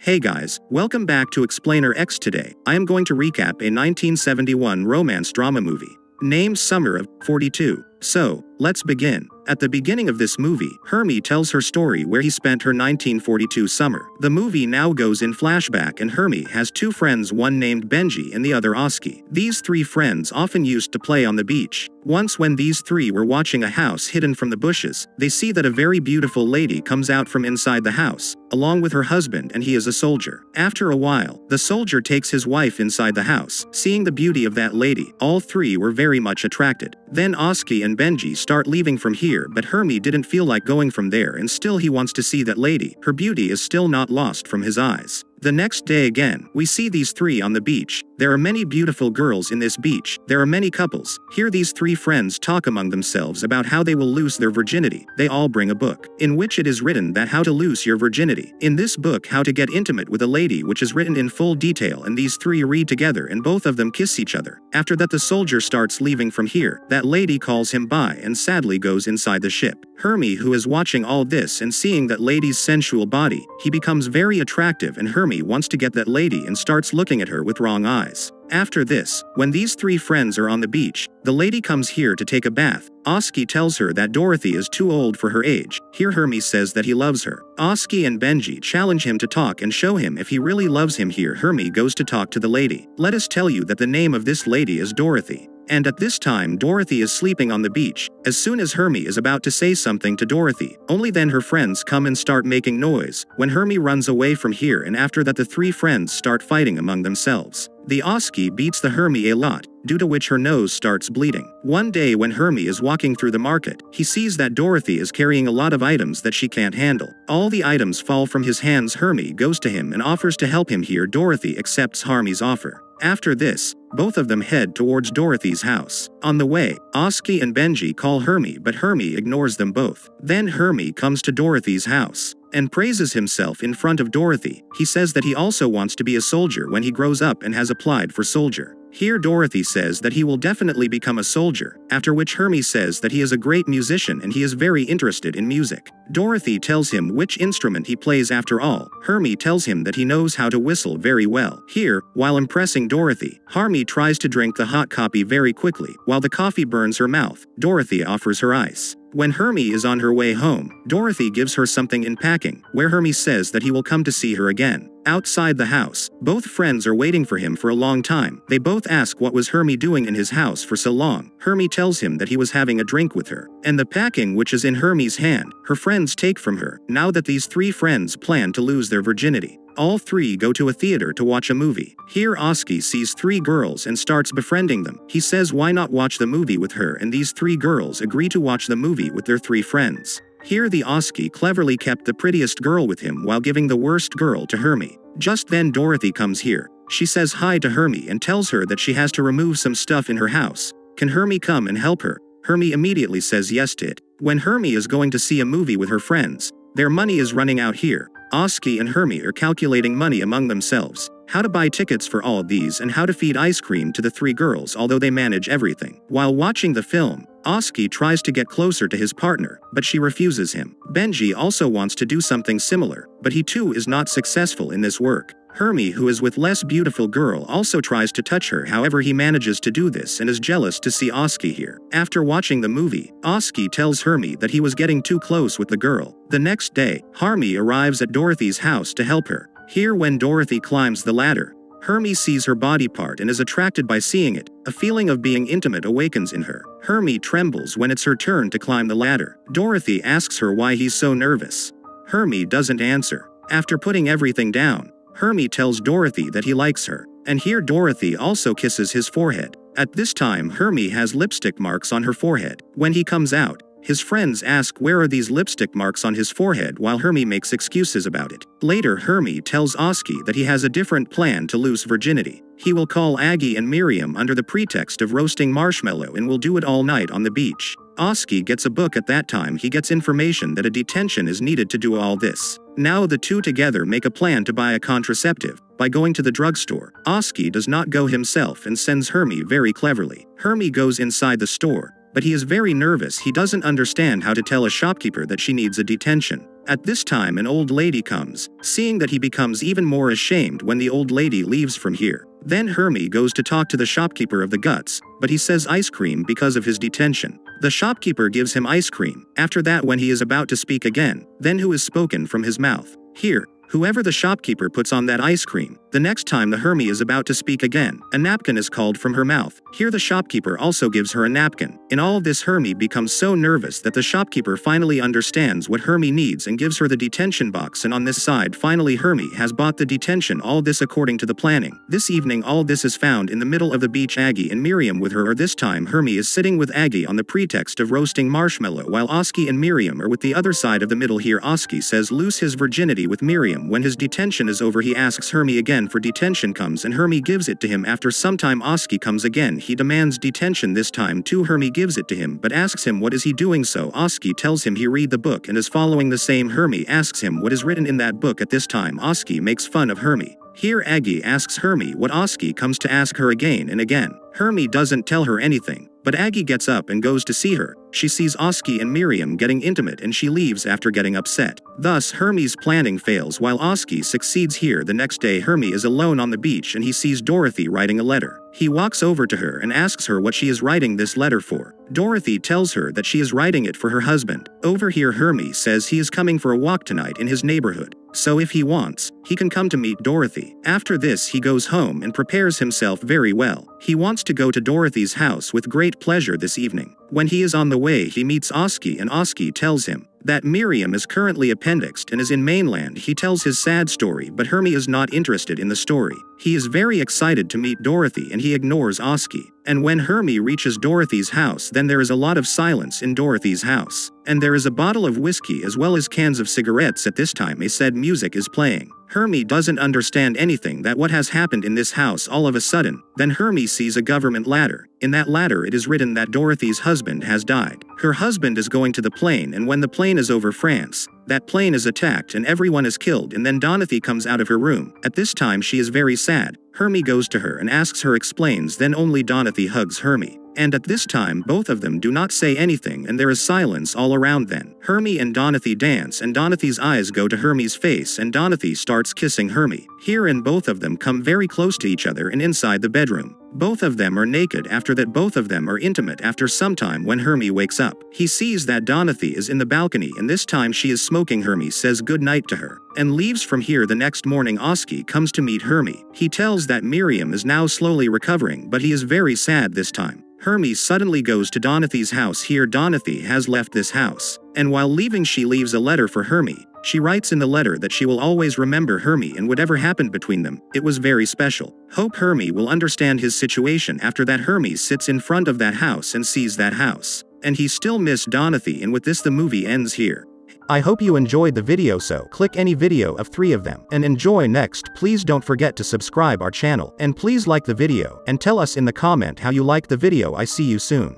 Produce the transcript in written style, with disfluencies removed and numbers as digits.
Hey guys, welcome back to Explainer X. Today, I am going to recap a 1971 romance drama movie named Summer of 42. So, let's begin. At the beginning of this movie, Hermie tells her story where he spent her 1942 summer. The movie now goes in flashback and Hermie has two friends, one named Benji and the other Oski. These three friends often used to play on the beach. Once when these three were watching a house hidden from the bushes, they see that a very beautiful lady comes out from inside the house, along with her husband, and he is a soldier. After a while, the soldier takes his wife inside the house. Seeing the beauty of that lady, all three were very much attracted. Then Oski and Benji start leaving from here, but Hermie didn't feel like going from there and still he wants to see that lady. Her beauty is still not lost from his eyes. The next day again, we see these three on the beach. There are many beautiful girls in this beach. There are many couples. Here these three friends talk among themselves about how they will lose their virginity. They all bring a book, in which it is written that how to lose your virginity. In this book, how to get intimate with a lady, which is written in full detail, and these three read together and both of them kiss each other. After that the soldier starts leaving from here. That lady calls him bye and sadly goes inside the ship. Hermie, who is watching all this and seeing that lady's sensual body, he becomes very attractive and Hermie wants to get that lady and starts looking at her with wrong eyes. After this, when these three friends are on the beach, the lady comes here to take a bath. Oski tells her that Dorothy is too old for her age. Here Hermie says that he loves her. Oski and Benji challenge him to talk and show him if he really loves him. Here Hermie goes to talk to the lady. Let us tell you that the name of this lady is Dorothy. And at this time Dorothy is sleeping on the beach. As soon as Hermie is about to say something to Dorothy, only then her friends come and start making noise. When Hermie runs away from here, and after that the three friends start fighting among themselves. The Oski beats the Hermie a lot, due to which her nose starts bleeding. One day when Hermie is walking through the market, he sees that Dorothy is carrying a lot of items that she can't handle. All the items fall from his hands. Hermie goes to him and offers to help him. Here Dorothy accepts Hermie's offer. After this, both of them head towards Dorothy's house. On the way, Oski and Benji call Hermie, but Hermie ignores them both. Then Hermie comes to Dorothy's house and praises himself in front of Dorothy. He says that he also wants to be a soldier when he grows up and has applied for soldier. Here Dorothy says that he will definitely become a soldier, after which Hermie says that he is a great musician and he is very interested in music. Dorothy tells him which instrument he plays. After all, Hermie tells him that he knows how to whistle very well. Here, while impressing Dorothy, Hermie tries to drink the hot coffee very quickly. While the coffee burns her mouth, Dorothy offers her ice. When Hermie is on her way home, Dorothy gives her something in packing, where Hermie says that he will come to see her again. Outside the house, both friends are waiting for him for a long time. They both ask what was Hermie doing in his house for so long. Hermie tells him that he was having a drink with her, and the packing which is in Hermie's hand, her friends take from her. Now that these three friends plan to lose their virginity, all three go to a theater to watch a movie. Here Oski sees three girls and starts befriending them. He says why not watch the movie with her, and these three girls agree to watch the movie with their three friends. Here the Oski cleverly kept the prettiest girl with him while giving the worst girl to Hermie. Just then Dorothy comes here. She says hi to Hermie and tells her that she has to remove some stuff in her house. Can Hermie come and help her? Hermie immediately says yes to it. When Hermie is going to see a movie with her friends, their money is running out. Here, Oski and Hermie are calculating money among themselves, how to buy tickets for all of these and how to feed ice cream to the three girls, although they manage everything. While watching the film, Oski tries to get closer to his partner, but she refuses him. Benji also wants to do something similar, but he too is not successful in this work. Hermie, who is with less beautiful girl, also tries to touch her, however he manages to do this and is jealous to see Oski here. After watching the movie, Oski tells Hermie that he was getting too close with the girl. The next day, Hermie arrives at Dorothy's house to help her. Here when Dorothy climbs the ladder, Hermie sees her body part and is attracted by seeing it. A feeling of being intimate awakens in her. Hermie trembles when it's her turn to climb the ladder. Dorothy asks her why he's so nervous. Hermie doesn't answer. After putting everything down, Hermie tells Dorothy that he likes her, and here Dorothy also kisses his forehead. At this time Hermie has lipstick marks on her forehead. When he comes out, his friends ask where are these lipstick marks on his forehead, while Hermie makes excuses about it. Later Hermie tells Oski that he has a different plan to lose virginity. He will call Aggie and Miriam under the pretext of roasting marshmallow and will do it all night on the beach. Oski gets a book. At that time he gets information that a detention is needed to do all this. Now the two together make a plan to buy a contraceptive by going to the drugstore. Oski does not go himself and sends Hermie very cleverly. Hermie goes inside the store, but he is very nervous. He doesn't understand how to tell a shopkeeper that she needs a detention. At this time an old lady comes, seeing that he becomes even more ashamed when the old lady leaves from here. Then Hermie goes to talk to the shopkeeper of the guts, but he says ice cream because of his detention. The shopkeeper gives him ice cream. After that, when he is about to speak again, then who is spoken from his mouth? Here, whoever the shopkeeper puts on that ice cream, the next time the Hermie is about to speak again, a napkin is called from her mouth. Here the shopkeeper also gives her a napkin. In all of this, Hermie becomes so nervous that the shopkeeper finally understands what Hermie needs and gives her the detention box, and on this side finally Hermie has bought the detention, all this according to the planning. This evening all this is found in the middle of the beach, Aggie and Miriam with her, or this time Hermie is sitting with Aggie on the pretext of roasting marshmallow, while Oski and Miriam are with the other side of the middle. Here Oski says lose his virginity with Miriam. When his detention is over, he asks Hermie again for detention, comes and Hermie gives it to him. After some time Oski comes again, he demands detention this time too. Hermie gives it to him but asks him what is he doing, so Oski tells him he read the book and is following the same. Hermie asks him what is written in that book. At this time Oski makes fun of Hermie. Here Aggie asks Hermie what Oski comes to ask her again and again. Hermie doesn't tell her anything, but Aggie gets up and goes to see her. She sees Oski and Miriam getting intimate and she leaves after getting upset. Thus Hermie's planning fails while Oski succeeds. Here the next day Hermie is alone on the beach and he sees Dorothy writing a letter. He walks over to her and asks her what she is writing this letter for. Dorothy tells her that she is writing it for her husband. Over here Hermie says he is coming for a walk tonight in his neighborhood, so if he wants, he can come to meet Dorothy. After this he goes home and prepares himself very well. He wants to go to Dorothy's house with great pleasure this evening. When he is on the way he meets Oski and Oski tells him that Miriam is currently appendixed and is in mainland. He tells his sad story, but Hermie is not interested in the story. He is very excited to meet Dorothy and he ignores Oski. And when Hermie reaches Dorothy's house, then there is a lot of silence in Dorothy's house. And there is a bottle of whiskey as well as cans of cigarettes. At this time a sad music is playing. Hermie doesn't understand anything that what has happened in this house. All of a sudden, then Hermie sees a government ladder. In that ladder it is written that Dorothy's husband has died. Her husband is going to the plane, and when the plane is over France, that plane is attacked and everyone is killed, and then Dorothy comes out of her room. At this time she is very sad. Hermie goes to her and asks her, explains, then only Dorothy hugs Hermie. And at this time both of them do not say anything and there is silence all around. Then Hermie and Dorothy dance and Dorothy's eyes go to Hermie's face and Dorothy starts kissing Hermie. Here and both of them come very close to each other and inside the bedroom. Both of them are naked. After that both of them are intimate. After some time when Hermie wakes up, he sees that Dorothy is in the balcony and this time she is smoking. Hermie says good night to her and leaves from here. The next morning Oski comes to meet Hermie. He tells that Miriam is now slowly recovering but he is very sad this time. Hermie suddenly goes to Dorothy's house. Here Dorothy has left this house, and while leaving she leaves a letter for Hermie. She writes in the letter that she will always remember Hermie and whatever happened between them, it was very special. Hope Hermie will understand his situation. After that Hermie sits in front of that house and sees that house, and he still missed Dorothy, and with this the movie ends here. I hope you enjoyed the video, so click any video of 3 of them and enjoy next. Please don't forget to subscribe our channel and please like the video and tell us in the comment how you liked the video. I see you soon.